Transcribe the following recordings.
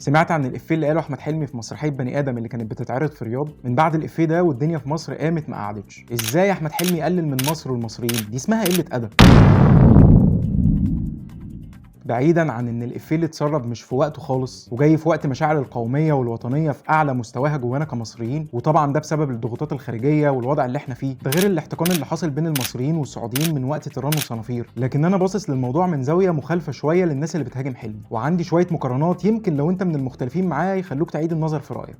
سمعت عن الإفيه اللي قاله أحمد حلمي في مسرحية بني آدم اللي كانت بتتعرض في الرياض؟ من بعد الإفيه ده والدنيا في مصر قامت ما قعدتش. إزاي أحمد حلمي يقلل من مصر والمصريين؟ دي اسمها قلة أدب. بعيدا عن ان الإفيه اللي اتسرب مش في وقته خالص وجاي في وقت مشاعر القوميه والوطنيه في اعلى مستواها جوانا كمصريين، وطبعا ده بسبب الضغوطات الخارجيه والوضع اللي احنا فيه، ده غير الاحتقان اللي حاصل بين المصريين والسعوديين من وقت تيران وصنافير. لكن انا باصص للموضوع من زاويه مخالفه شويه للناس اللي بتهاجم حلمي، وعندي شويه مقارنات يمكن لو انت من المختلفين معايا يخلوك تعيد النظر في رايك.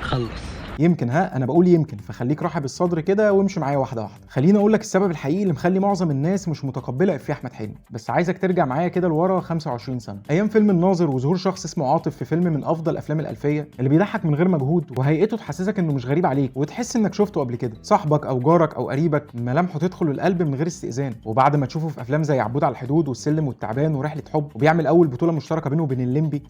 خلص. يمكن، انا بقول يمكن، فخليك رحب الصدر كده وامشي معايا واحده واحده. خليني اقول لك السبب الحقيقي اللي مخلي معظم الناس مش متقبله افيه احمد حلمي، بس عايزك ترجع معايا كده لورا 25 سنه، ايام فيلم الناظر وظهور شخص اسمه عاطف في فيلم من افضل افلام الالفيه اللي بيضحك من غير مجهود وهيئته تحسسك انه مش غريب عليك وتحس انك شفته قبل كده، صاحبك او جارك او قريبك ملامحه تدخل القلب من غير استئذان، وبعد ما تشوفه في افلام زي عبود على الحدود والسلم والتعبان ورحله حب وبيعمل اول بطوله مشتركه بينه وبين الليمبي،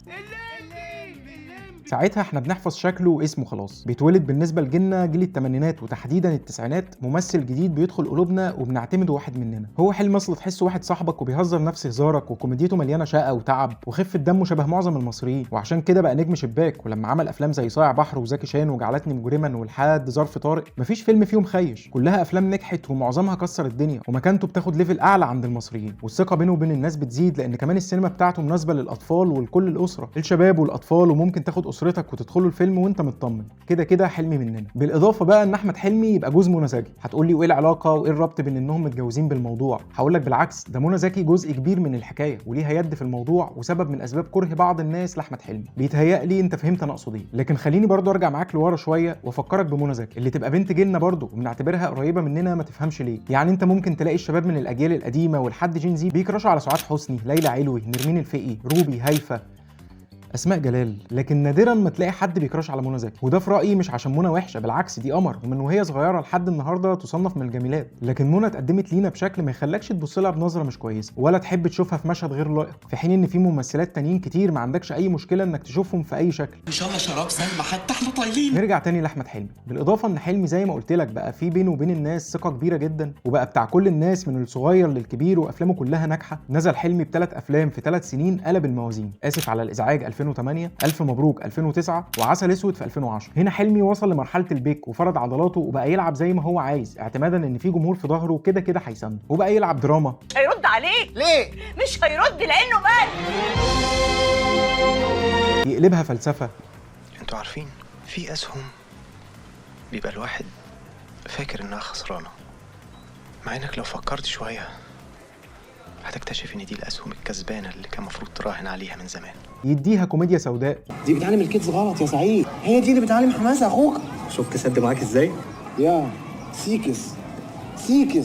ساعتها احنا بنحفظ شكله واسمه خلاص. بيتولد بالنسبه لجيلنا جيل الثمانينات وتحديدا التسعينات ممثل جديد بيدخل قلوبنا وبنعتمده واحد مننا. هو حلمي اصلا تحسه واحد صاحبك وبيهزر نفس هزارك وكوميديته مليانه شقه وتعب وخفه دمه شبه معظم المصريين، وعشان كده بقى نجم شباك. ولما عمل افلام زي صايع بحر وزكي شان وجعلتني مجرما ولحد ظرف طارق مفيش فيلم فيهم خيش، كلها افلام نجحت ومعظمها كسر الدنيا ومكانته بتاخد ليفل اعلى عند المصريين، والثقه بينه وبين الناس بتزيد لان كمان السينما بتاعته مناسبه للاطفال ولكل الاسره، الشباب والاطفال، وممكن تاخد اسرتك وتدخلوا الفيلم وانت مطمن. كده كده حلمي مننا. بالاضافه بقى ان احمد حلمي يبقى جوز منى زكي. هتقول لي وايه العلاقه وايه الربط بين انهم متجوزين بالموضوع؟ هقول لك بالعكس، ده منى زكي جزء كبير من الحكايه وليها يد في الموضوع وسبب من اسباب كره بعض الناس لاحمد حلمي. بيتهيأ لي انت فهمت انا اقصد ايه. لكن خليني برضو ارجع معاك لورا شويه وافكرك بمنى زكي اللي تبقى بنت جيلنا برضو وبنعتبرها قريبه مننا، ما تفهمش ليه. يعني انت ممكن تلاقي الشباب من الاجيال القديمه ولحد جين زي بيكرشوا على سعاد حسني، ليلى علوي، نرمين الفقي، روبي، هيفا، اسماء جلال، لكن نادرا ما تلاقي حد بيكراش على منى زكي. وده في رايي مش عشان منى وحشه، بالعكس دي قمر ومن وهي صغيره لحد النهارده تصنف من الجميلات، لكن منى اتقدمت لينا بشكل ما يخلكش تبص لها بنظره مش كويسه ولا تحب تشوفها في مشهد غير لائق، في حين ان في ممثلات تانيين كتير ما عندكش اي مشكله انك تشوفهم في اي شكل. ان شاء الله شراب سلمى حتى احنا طايلين. نرجع تاني لاحمد حلمي. بالاضافه ان حلمي زي ما قلت لك بقى في بينه وبين الناس ثقه كبيره جدا وبقى بتاع كل الناس من الصغير للكبير وافلامه كلها ناجحه. نزل حلمي بثلاث افلام في 3 سنين قلب الموازين، اسف على الازعاج 2008، الف مبروك 2009، وعسل اسود في 2010. هنا حلمي وصل لمرحله البيك وفرض عضلاته وبقى يلعب زي ما هو عايز اعتمادا ان في جمهور في ظهره كده كده هيسنده، وبقى يلعب دراما. هيرد عليه ليه؟ مش هيرد لانه مات. يقلبها فلسفه. انتوا عارفين في اسهم بيبقى الواحد فاكر انها خسرانه، مع انك لو فكرت شويه هتكتشف ان دي الاسهم الكسبانه اللي كان المفروض تراهن عليها من زمان. يديها كوميديا سوداء. دي بتعلم الكيدز غلط يا سعيد، هي دي اللي بتعلم حماس اخوك. شفت سد معاك ازاي؟ يا سيكس.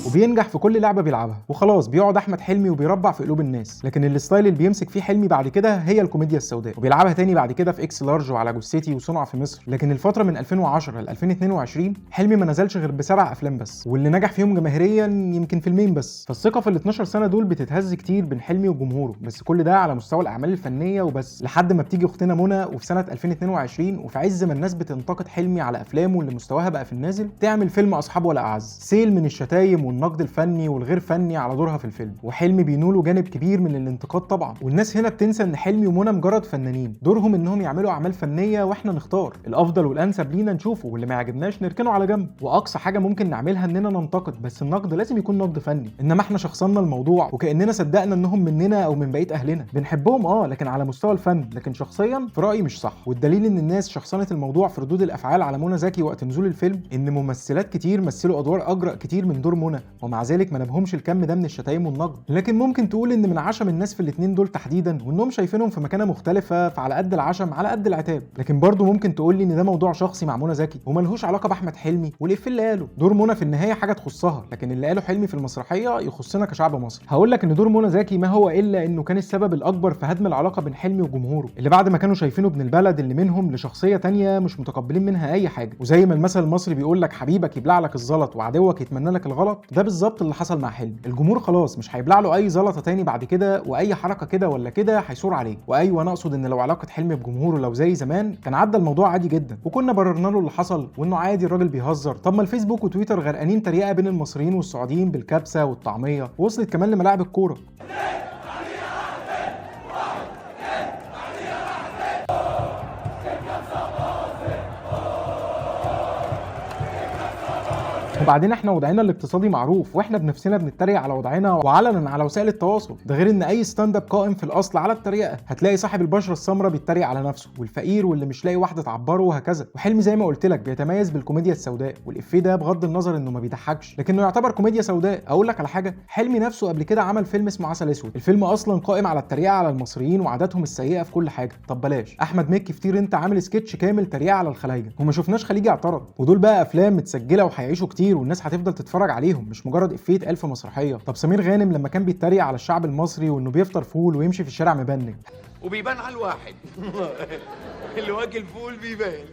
وبينجح في كل لعبه بيلعبها وخلاص بيقعد احمد حلمي وبيربع في قلوب الناس. لكن الستايل اللي بيمسك فيه حلمي بعد كده هي الكوميديا السوداء، وبيلعبها تاني بعد كده في اكس لارج وعلى جثتي وصنع في مصر. لكن الفتره من 2010 ل 2022 حلمي ما نزلش غير ب7 افلام بس، واللي نجح فيهم جماهيريا يمكن فيلمين بس. فالثقه في ال 12 سنه دول بتتهز كتير بين حلمي وجمهوره، بس كل ده على مستوى الاعمال الفنيه وبس، لحد ما بتيجي اختنا منى وفي سنه 2022 وفي عز ما الناس بتنتقد حلمي على افلامه اللي مستواها بقى في النازل تعمل فيلم اصحاب ولا اعز، سيل من الشتايم والنقد الفني والغير فني على دورها في الفيلم. وحلمي بينولوا جانب كبير من الانتقاد طبعا، والناس هنا بتنسى ان حلمي ومنى مجرد فنانين دورهم انهم يعملوا اعمال فنيه واحنا نختار الافضل والانسب لينا نشوفه، واللي ما يعجبناش نركنه على جنب. واقصى حاجه ممكن نعملها اننا ننتقد، بس النقد لازم يكون نقد فني. انما احنا شخصنا الموضوع وكاننا صدقنا انهم مننا او من بقيه اهلنا، بنحبهم لكن على مستوى الفن، لكن شخصيا في رايي مش صح. والدليل ان الناس شخصنت الموضوع في ردود الافعال على منى زكي وقت نزول الفيلم، ان ممثلات كتير مثلوا ادوار اجرأ كتير من دور منى ومع ذلك ما نبهمش الكم ده من الشتايم والنقد. لكن ممكن تقول ان من عشم الناس في الاثنين دول تحديدا وانهم شايفينهم في مكانه مختلفه، فعلى قد العشم على قد العتاب. لكن برضه ممكن تقول لي ان ده موضوع شخصي مع منى زكي وملهوش علاقه باحمد حلمي والإفيه اللي قاله. دور منى في النهايه حاجه تخصها، لكن اللي قاله حلمي في المسرحيه يخصنا كشعب مصري. هقول لك ان دور منى زكي ما هو الا انه كان السبب الاكبر في هدم العلاقه بين حلمي وجمهوره، اللي بعد ما كانوا شايفينه ابن البلد اللي منهم لشخصيه تانية مش متقبلين منها اي حاجه. وزي ما المثل المصري بيقول لك حبيبك يبلع لك الزلط وعدوك يتمنى لك الغلط، ده بالظبط اللي حصل مع حلمي. الجمهور خلاص مش هيبلع له اي زلطه تاني بعد كده، واي حركه كده ولا كده هيثور عليه. وايوه انا اقصد ان لو علاقه حلمي بجمهوره لو زي زمان كان عدى الموضوع عادي جدا وكنا بررنا له اللي حصل وانه عادي الراجل بيهزر. طب ما الفيسبوك وتويتر غرقانين تريقه بين المصريين والسعوديين بالكبسه والطعميه، وصلت كمان لملاعب الكوره. وبعدين احنا وضعنا الاقتصادي معروف، واحنا بنفسنا بنتريق على وضعنا وعلنا على وسائل التواصل. ده غير ان اي ستاند اب قائم في الاصل على التريقه. هتلاقي صاحب البشره السمراء بيتريق على نفسه، والفقير واللي مش لاقي واحده تعبره، وهكذا. وحلمي زي ما قلت لك بيتميز بالكوميديا السوداء، والافيه ده بغض النظر انه ما بيضحكش لكنه يعتبر كوميديا سوداء. اقول لك على حاجه، حلمي نفسه قبل كده عمل فيلم اسمه عسل اسود. الفيلم اصلا قائم على التريقه على المصريين وعاداتهم السيئه في كل حاجه. طب بلاش، احمد مكي فطير انت عامل سكتش كامل تريقه على الخلايجه، وما شفناش خليجي اعترض. ودول بقى افلام متسجله وهيعيشوا كتير والناس هتفضل تتفرج عليهم، مش مجرد افيه اتقال في مسرحيه. طب سمير غانم لما كان بيتريق على الشعب المصري وانه بيفطر فول ويمشي في الشارع مبنج، وبيبان على الواحد اللي واكل فول بيبان،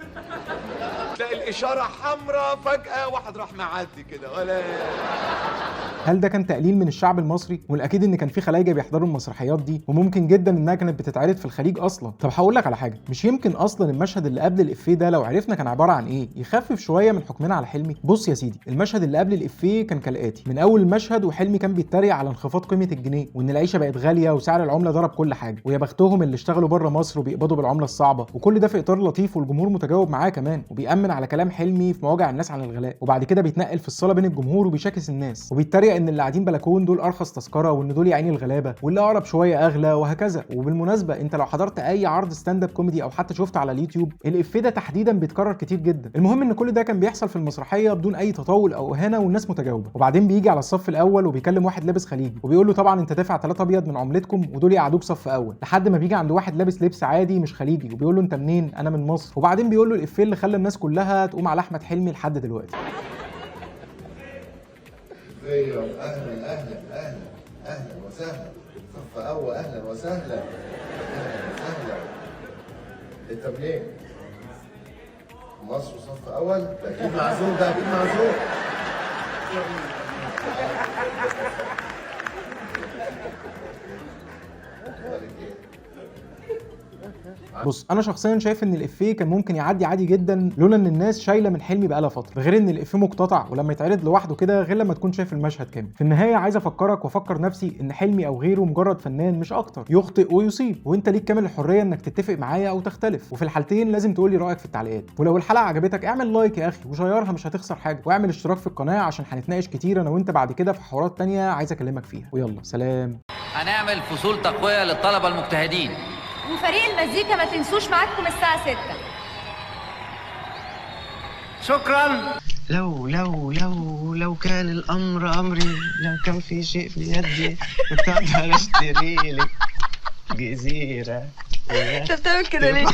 تلاقي الاشاره حمراء فجاه واحد راح معدي كده ولا. هل ده كان تقليل من الشعب المصري؟ والاكيد ان كان في خلايجه بيحضروا المسرحيات دي، وممكن جدا انها كانت بتتعرض في الخليج اصلا. طب هقول لك على حاجه، مش يمكن اصلا المشهد اللي قبل الافيه ده لو عرفنا كان عباره عن ايه يخفف شويه من حكمنا على حلمي؟ بص يا سيدي، المشهد اللي قبل الافيه كان كالاتي: من اول المشهد وحلمي كان بيتريق على انخفاض قيمه الجنيه، وان العيشه بقت غاليه وسعر العمله ضرب كل حاجه، ويا بختهم اللي اشتغلوا بره مصر وبيقبضوا بالعمله الصعبه، وكل ده في اطار لطيف والجمهور متجاوب معاه كمان، وبيأمن على كلام حلمي في مواجع الناس عن الغلاء. وبعد كده بيتنقل في الصاله بين الجمهور وبيشاكس الناس، وبيتريق ان اللي قاعدين بلكون دول ارخص تذكره، وان دول يا عيني الغلابه، واللي اقرب شويه اغلى، وهكذا. وبالمناسبه انت لو حضرت اي عرض ستاند اب كوميدي او حتى شفت على اليوتيوب، الافيه ده تحديدا بيتكرر كتير جدا. المهم ان كل ده كان بيحصل في المسرحيه بدون اي تطاول او اهانه والناس متجاوبه. وبعدين بيجي على الصف الاول وبيكلم واحد لابس خليجي وبيقول له طبعا انت دافع 3 ابيض من عملتكم ودول يقعدوك صف اول، لحد ما بيجي عند واحد لابس لبس عادي مش خليجي وبيقول له انت منين؟ انا من مصر. وبعدين بيقول له الافيه اللي خلى الناس كلها تقوم على احمد حلمي لحد دلوقتي: ايوه اهلا اهلا اهلا اهلا وسهلا صف اول، اهلا وسهلا اهلا وسهلا. انت منين؟ مصر صف اول؟ ده اكيد معزوم، ده اكيد معزوم. بص انا شخصيا شايف ان الافيه كان ممكن يعدي عادي جدا لولا ان الناس شايله من حلمي بقالها فتره، غير ان الافيه مقتطع ولما يتعرض لوحده كده غير لما تكون شايف المشهد كامل. في النهايه عايز افكرك وافكر نفسي ان حلمي او غيره مجرد فنان مش اكتر، يخطئ ويصيب، وانت ليك كامل الحريه انك تتفق معايا او تختلف، وفي الحالتين لازم تقول لي رايك في التعليقات. ولو الحلقه عجبتك اعمل لايك يا اخي وشيرها، مش هتخسر حاجه، واعمل اشتراك في القناه عشان هنتناقش كتير انا وانت بعد كده في حوارات تانية عايز اكلمك فيها. ويلا سلام. هنعمل فصول تقوية للطلبة المجتهدين، وفريق المزيكا ما تنسوش معاكم الساعة 6. شكرا. لو كان الأمر أمري، لو كان في شيء في يدي كنت أقدر أشتري لك جزيرة. انت بتعمل كده ليه؟